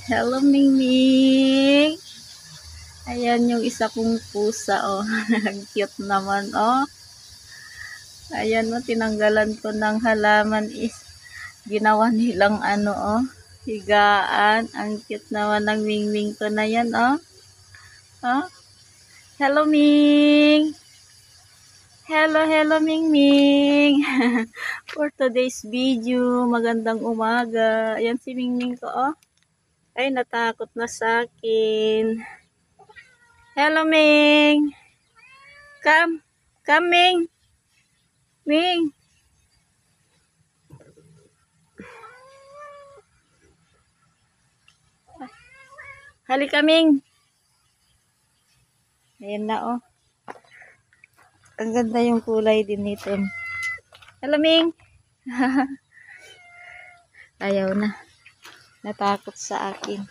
Hello, Mingming. Ayan yung isa kong pusa, oh. Ang cute naman, oh. Ayan, oh, tinanggalan ko ng halaman is ginawa nilang ano, oh, higaan. Ang cute naman ng Mingming ko na yan, oh. Oh. Hello, Ming. Hello, Mingming. For today's video, magandang umaga. Ayan si Mingming ko, oh. Ay, natakot na sa akin. Hello, Ming. Come. Come, Ming. Ming. Halika, Ming. Ayan na, oh. Ang ganda yung kulay din nito. Hello, Ming. Ayaw na. Natakot sa akin.